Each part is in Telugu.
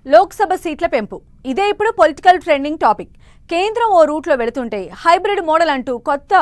లోక్సభ సీట్ల పెంపు ఇదే ఇప్పుడు పొలిటికల్ ట్రెండింగ్ టాపిక్. కేంద్రం ఓ రూట్లో వెళుతుంటే హైబ్రిడ్ మోడల్ అంటూ కొత్త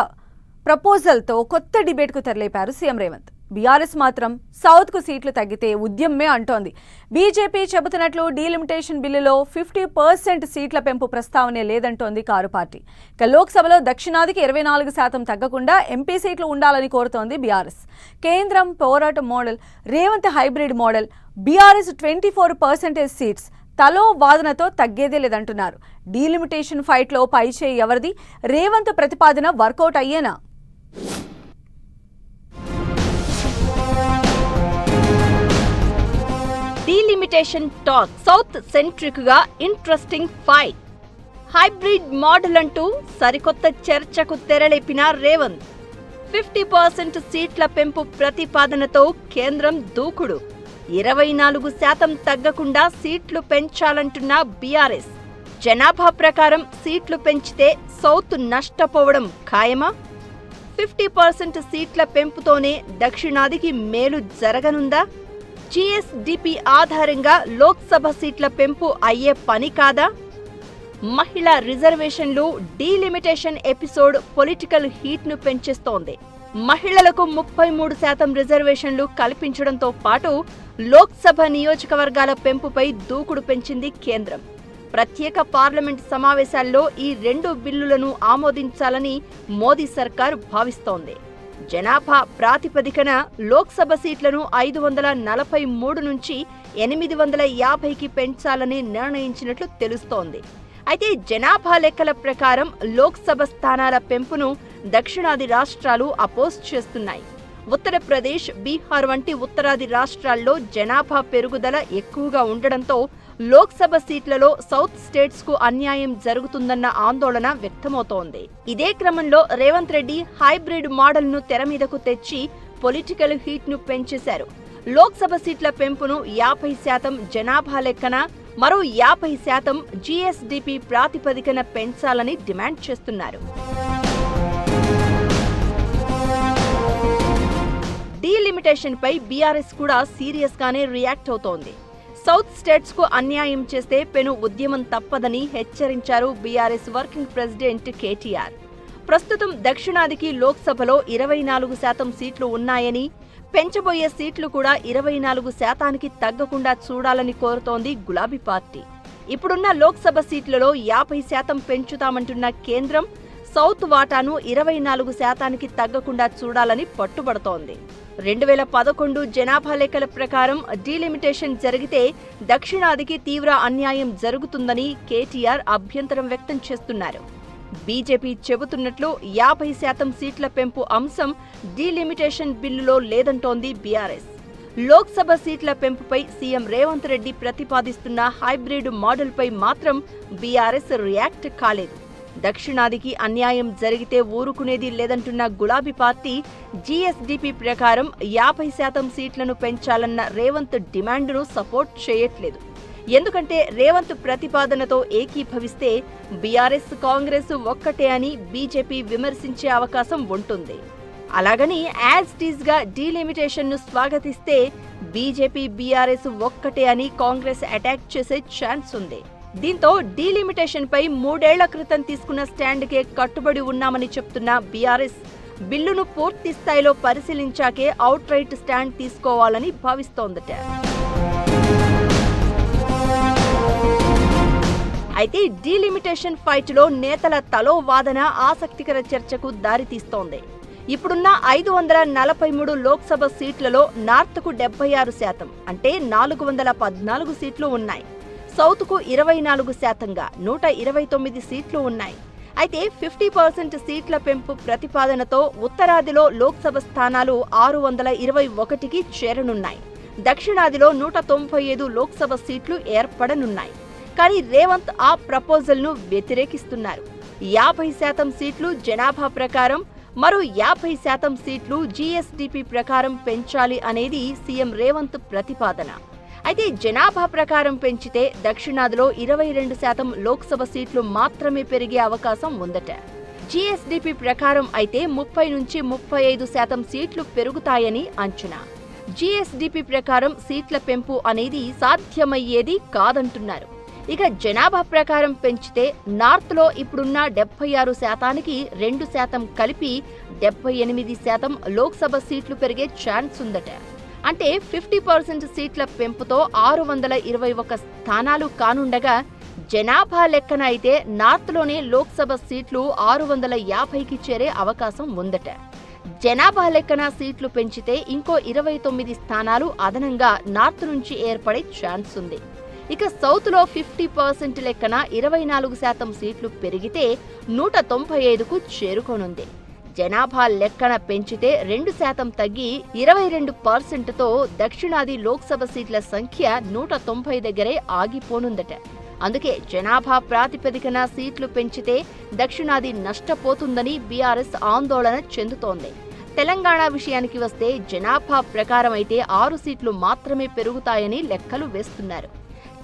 ప్రపోజల్తో కొత్త డిబేట్కు తెరలేపారు సీఎం రేవంత్. బీఆర్ఎస్ మాత్రం సౌత్కు సీట్లు తగ్గితే ఉద్యమమే అంటోంది. బీజేపీ చెబుతున్నట్లు డీలిమిటేషన్ బిల్లులో 50% సీట్ల పెంపు ప్రస్తావనే లేదంటోంది కారు పార్టీ. ఇక లోక్సభలో దక్షిణాదికి 24% తగ్గకుండా ఎంపీ సీట్లు ఉండాలని కోరుతోంది బీఆర్ఎస్. కేంద్రం పోరాట model, Revanth hybrid model, BRS 24% seats తలో వాదనతో తగ్గేదే లేదంటున్నారు. డీలిమిటేషన్ ఫైట్లో పైచేయి ఎవరిది? రేవంత్ ప్రతిపాదన వర్కౌట్ అయ్యేనా? డీలిమిటేషన్ టాక్ సౌత్ సెంట్రిక్ గా ఇంట్రెస్టింగ్ ఫైట్. హైబ్రిడ్ మోడల్ అంటూ సరికొత్త చర్చకు తెరలేపిన రేవంత్. 50% సీట్ల పెంపు ప్రతిపాదనతో కేంద్రం దూకుడు. 24% తగ్గకుండా సీట్లు పెంచాలంటున్న బీఆర్ఎస్. జనాభా ప్రకారం సీట్లు పెంచితే సౌత్ నష్టపోవడం ఖాయమా? 50% సీట్ల పెంపుతోనే దక్షిణాదికి మేలు జరగనుందా? జీఎస్డీపీ ఆధారంగా లోక్సభ సీట్ల పెంపు అయ్యే పని కాదా? మహిళా రిజర్వేషన్లు డీలిమిటేషన్ ఎపిసోడ్ పొలిటికల్ హీట్ ను పెంచేస్తోంది. మహిళలకు 33% రిజర్వేషన్లు కల్పించడంతో పాటు లోక్సభ నియోజకవర్గాల పెంపుపై దూకుడు పెంచింది కేంద్రం. ప్రత్యేక పార్లమెంట్ సమావేశాల్లో ఈ రెండు బిల్లులను ఆమోదించాలని మోదీ సర్కార్ భావిస్తోంది. జనాభా ప్రాతిపదికన లోక్సభ సీట్లను 543 నుంచి 850కి పెంచాలని నిర్ణయించినట్లు తెలుస్తోంది. అయితే జనాభా లెక్కల ప్రకారం లోక్సభ స్థానాల పెంపును దక్షిణాది రాష్ట్రాలు అపోజ్ చేస్తున్నాయి. ఉత్తరప్రదేశ్, బీహార్ వంటి ఉత్తరాది రాష్ట్రాల్లో జనాభా పెరుగుదల ఎక్కువగా ఉండడంతో లోక్సభ సీట్లలో సౌత్ స్టేట్స్ కు అన్యాయం జరుగుతుందన్న ఆందోళన వ్యక్తమవుతోంది. ఇదే క్రమంలో రేవంత్ రెడ్డి హైబ్రిడ్ మోడల్ ను తెర మీదకు తెచ్చి పొలిటికల్ హీట్ ను పెంచేశారు. లోక్సభ సీట్ల పెంపును 50% జనాభా లెక్కన, మరో 50% జీఎస్డీపీ ప్రాతిపదికన పెంచాలని డిమాండ్ చేస్తున్నారు. డీలిమిటేషన్ పై బీఆర్ఎస్ కూడా సీరియస్ గానే రియాక్ట్ అవుతోంది. సౌత్ స్టేట్స్ కు అన్యాయం చేస్తే పెను ఉద్యమం తప్పదని హెచ్చరించారు బీఆర్ఎస్ వర్కింగ్ ప్రెసిడెంట్ కేటీఆర్. ప్రస్తుతం దక్షిణాదికి లోక్సభలో 24% సీట్లు ఉన్నాయని, పెంచబోయే సీట్లు కూడా 24%కి తగ్గకుండా చూడాలని కోరుతోంది గులాబీ పార్టీ. ఇప్పుడున్న లోక్సభ సీట్లలో 50% పెంచుతామంటున్న కేంద్రం సౌత్ వాటాను 24%కి తగ్గకుండా చూడాలని పట్టుబడుతోంది. 2011 జనాభా లెక్కల ప్రకారం డీలిమిటేషన్ జరిగితే దక్షిణాదికి తీవ్ర అన్యాయం జరుగుతుందని కేటీఆర్ అభ్యంతరం వ్యక్తం చేస్తున్నారు. బీజేపీ చెబుతున్నట్లు 50% సీట్ల పెంపు అంశం డీలిమిటేషన్ బిల్లులో లేదంటోంది బీఆర్ఎస్. లోక్సభ సీట్ల పెంపుపై సీఎం రేవంత్ రెడ్డి ప్రతిపాదిస్తున్న హైబ్రిడ్ మోడల్పై మాత్రం బీఆర్ఎస్ రియాక్ట్ కాలేదు. దక్షిణాదికి అన్యాయం జరిగితే ఊరుకునేది లేదంటున్న గులాబీ పార్టీ జీఎస్డీపీ ప్రకారం 50% సీట్లను పెంచాలన్న రేవంత్ డిమాండ్ను సపోర్ట్ చేయట్లేదు. ఎందుకంటే రేవంత్ ప్రతిపాదనతో ఏకీభవిస్తే బీఆర్ఎస్, కాంగ్రెస్ ఒక్కటే అని బీజేపీ విమర్శించే అవకాశం ఉంటుంది. అలాగని యాజ్ టీజ్ గా డీలిమిటేషన్ ను స్వాగతిస్తే బీజేపీ, బీఆర్ఎస్ ఒక్కటే అని కాంగ్రెస్ అటాక్ చేసే ఛాన్స్ ఉంది. దీంతో డీలిమిటేషన్ పై 3 ఏళ్ల క్రితం తీసుకున్న స్టాండ్కే కట్టుబడి ఉన్నామని చెప్తున్న బీఆర్ఎస్ బిల్లును పూర్తి స్థాయిలో పరిశీలించాకే అవుట్ రైట్ స్టాండ్ తీసుకోవాలని భావిస్తోందట. అయితే డీలిమిటేషన్ ఫైట్ లో నేతల తలో వాదన ఆసక్తికర చర్చకు దారితీస్తోంది. ఇప్పుడున్న 543 లోక్సభ సీట్లలో నార్త్కు 76%, అంటే 414 సీట్లు ఉన్నాయి. సౌత్కు 24%గా 129 సీట్లు ఉన్నాయి. అయితే 50% సీట్ల పెంపు ప్రతిపాదనతో ఉత్తరాదిలో లోక్సభ స్థానాలు 621కి చేరనున్నాయి. దక్షిణాదిలో 195 లోక్సభ సీట్లు ఏర్పడనున్నాయి. కానీ రేవంత్ ఆ ప్రపోజల్ను వ్యతిరేకిస్తున్నారు. 50% సీట్లు జనాభా ప్రకారం, మరో 50% సీట్లు జీఎస్డీపీ ప్రకారం పెంచాలి అనేది సీఎం రేవంత్ ప్రతిపాదన. అయితే జనాభా ప్రకారం పెంచితే దక్షిణాదిలో 22% లోక్సభ సీట్లు మాత్రమే పెరిగే అవకాశం ఉందట. జీఎస్డీపీ ప్రకారం అయితే 30 నుంచి 35% సీట్లు పెరుగుతాయని అంచనా. జీఎస్డీపీ ప్రకారం సీట్ల పెంపు అనేది సాధ్యమయ్యేది కాదంటున్నారు. ఇక జనాభా ప్రకారం పెంచితే నార్త్లో ఇప్పుడున్న 76%కి 2% కలిపి 78% లోక్సభ సీట్లు పెరిగే ఛాన్స్ ఉందట. అంటే 50% సీట్ల పెంపుతో 621 స్థానాలు కానుండగా, జనాభా లెక్కన అయితే నార్త్లోనే లోక్సభ సీట్లు 650కి చేరే అవకాశం ఉందట. జనాభా లెక్కన సీట్లు పెంచితే ఇంకో 29 స్థానాలు అదనంగా నార్త్ నుంచి ఏర్పడే ఛాన్స్ ఉంది. ఇక సౌత్లో 50% లెక్కన 24% సీట్లు పెరిగితే 195కు చేరుకోనుంది. జనాభా లెక్కన పెంచితే 2% తగ్గి 22%తో దక్షిణాది లోక్సభ సీట్ల సంఖ్య 190 దగ్గరే ఆగిపోనుందట. అందుకే జనాభా ప్రాతిపదికన సీట్లు పెంచితే దక్షిణాది నష్టపోతుందని బీఆర్ఎస్ ఆందోళన చెందుతోంది. తెలంగాణ విషయానికి వస్తే జనాభా ప్రకారం అయితే 6 సీట్లు మాత్రమే పెరుగుతాయని లెక్కలు వేస్తున్నారు.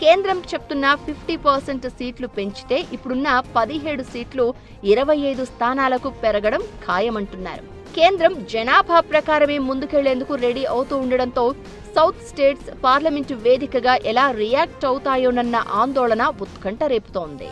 కేంద్రం చెప్తున్న 50% సీట్లు పెంచితే ఇప్పుడున్న 17 సీట్లు 25 స్థానాలకు పెరగడం ఖాయమంటున్నారు. కేంద్రం జనాభా ప్రకారమే ముందుకెళ్లేందుకు రెడీ అవుతూ ఉండడంతో సౌత్ స్టేట్స్ పార్లమెంటు వేదికగా ఎలా రియాక్ట్ అవుతాయోనన్న ఆందోళన ఉత్కంఠ రేపుతోంది.